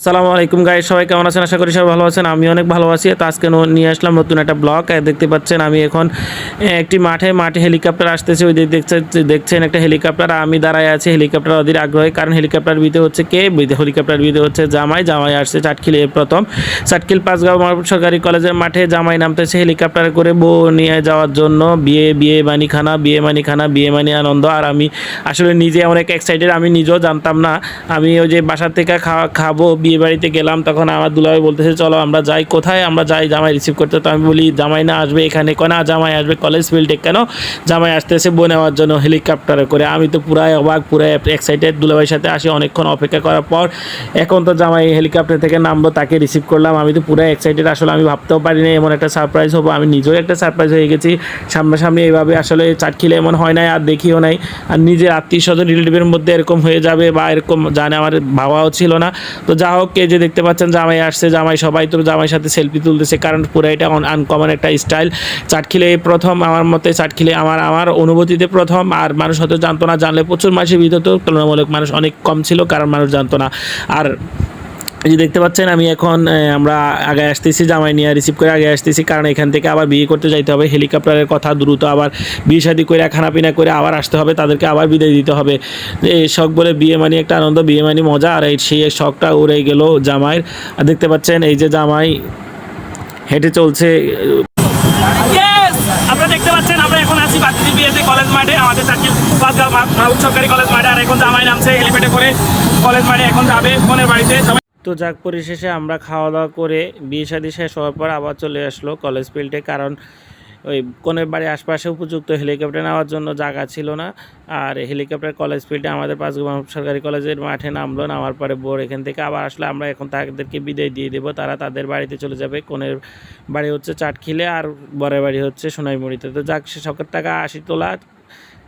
সালামু আলাইকুম গাইস, সবাই কেমন আছেন? আশা করি সবাই ভালো আছেন। আমি অনেক ভালো আছি। তো আজকে নিয়ে আসলাম নতুন একটা ব্লগ। দেখতে পাচ্ছেন আমি এখন একটি মাঠে হেলিকপ্টার আসতেছে। ওই দেখছেন একটা হেলিকপ্টার, আমি দাঁড়ায় আছি। হেলিকপ্টার অধীর আগ্রহী, কারণ হেলিকপ্টার বিদে হচ্ছে কে? হেলিকপ্টার বিদে হচ্ছে জামাই আসছে চাটখিলে প্রথম। চাটখিল পাঁচগাঁও সরকারি কলেজের মাঠে জামাই নামতেছে হেলিকপ্টারে করে বউ নিয়ে যাওয়ার জন্য। বিয়ে মানি আনন্দ। আর আমি আসলে নিজে অনেক এক্সাইটেড, আমি নিজেও জানতাম না। আমি ওই যে বাসার থেকে খাবো বিয়ে বাড়িতে গেলাম, তখন আমার দুলাভাই বলতেছে চলো আমরা যাই। কোথায়? আমরা যাই জামাই রিসিভ করতে। তো আমি বলি জামাই না আসবে এখানে? না, জামাই আসবে কলেজ ফিল্ডে। কেন? জামাই আসতেছে বউ নেওয়ার জন্য হেলিকপ্টারে করে। আমি তো পুরাই অবাক, পুরাই এক্সাইটেড। দুলাভাইয়ের সাথে আসি অনেকক্ষণ অপেক্ষা করার পর এখন তো জামাই হেলিকপ্টার থেকে নামলো, তাকে রিসিভ করলাম। আমি তো পুরাই এক্সাইটেড। আসলে আমি ভাবতেও পারিনি এমন একটা সারপ্রাইজ হবো। আমি নিজেও একটা সারপ্রাইজ হয়ে গেছি। সামনাসামনি এইভাবে আসলে চাটখিলে এমন হয় নাই, আর দেখিও নাই। আর নিজের আত্মীয় স্বজন রিলেটিভের মধ্যে এরকম হয়ে যাবে বা এরকম জানে আমার ভাবাও ছিল না। তো যা হোক, কে যে দেখতে পাচ্ছেন জামাই আসছে, সবাই তো জামাইয়ের সাথে সেলফি তুলতেছে, কারণ পুরো এটা আনকমন একটা স্টাইল। চাটখিলে প্রথম আমার মতে, চাটখিলে আমার অনুভূতিতে প্রথম। আর মানুষ হয়তো জানতো না, জানলে প্রচুর মানুষের ভিতরে তো তুলনামূলক মানুষ অনেক কম ছিল, কারণ মানুষ জানতো না। আর এই যে দেখতে পাচ্ছেন আমি এখন আমরা আগে আসতেছি, জামাই নিয়ে রিসিভ করে আগে আসতেছি, কারণ এখান থেকে আবার বিয়ে করতে যাইতে হবে। হেলিকপ্টারের কথা দ্রুত আবার বিয়ে শাদি করে খানাপিনা করে আবার আসতে হবে, তাদেরকে আবার বিদায় দিতে হবে। এই শখ বলে বিয়ে মানি একটা আনন্দ, বিয়ে মানি মজা। আর সেই শখটা উড়ে গেল জামাইয়ের। আর দেখতে পাচ্ছেন এই যে জামাই হেঁটে চলছে। আপনারা দেখতে পাচ্ছেন আমরা এখন আছি বাতিজি বিয়েতে কলেজ মাঠে, আমাদের চাকরি সরকারি কলেজ মাঠে। আর এখন জামাই নামছে হেলিপ্যাডে করে কলেজ মাঠে, এখন যাবে বোনের বাড়িতে। তো যাক, পরিশেষে আমরা খাওয়া দাওয়া করে বিয়ে শাদী শেষ হওয়ার পর আবার চলে আসলো কলেজ ফিল্ডে, কারণ ওই কনের বাড়ির আশপাশে উপযুক্ত হেলিকপ্টার নেওয়ার জন্য জায়গা ছিল না। আর হেলিকপ্টার কলেজ ফিল্ডে আমাদের পাঁচগাঁও সরকারি কলেজের মাঠে নামলো। নামার পরে বোর এখান থেকে আবার আসলে আমরা এখন তাদেরকে বিদায় দিয়ে দেবো, তারা তাদের বাড়িতে চলে যাবে। কনের বাড়ি হচ্ছে চাটখিলে আর বরের বাড়ি হচ্ছে সোনাইমুড়িতে। তো যাক, সে শখের টাকা 80 তোলা,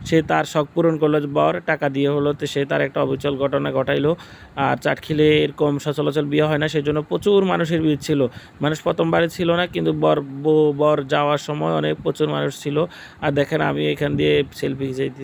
সে তার শখ পূরণ করলো, বর টাকা দিয়ে হলো। তো সে তার একটা অবিচল ঘটনা ঘটাইলো। আর চাটখিলে এরকম সচলাচল বিয়ে হয় না, সেই জন্য প্রচুর মানুষের ভিড় ছিল। মানুষ প্রথমবারে ছিল না, কিন্তু বর যাওয়ার সময় অনেক প্রচুর মানুষ ছিল। আর দেখেন আমি এখান দিয়ে সেলফি যাইতেছি।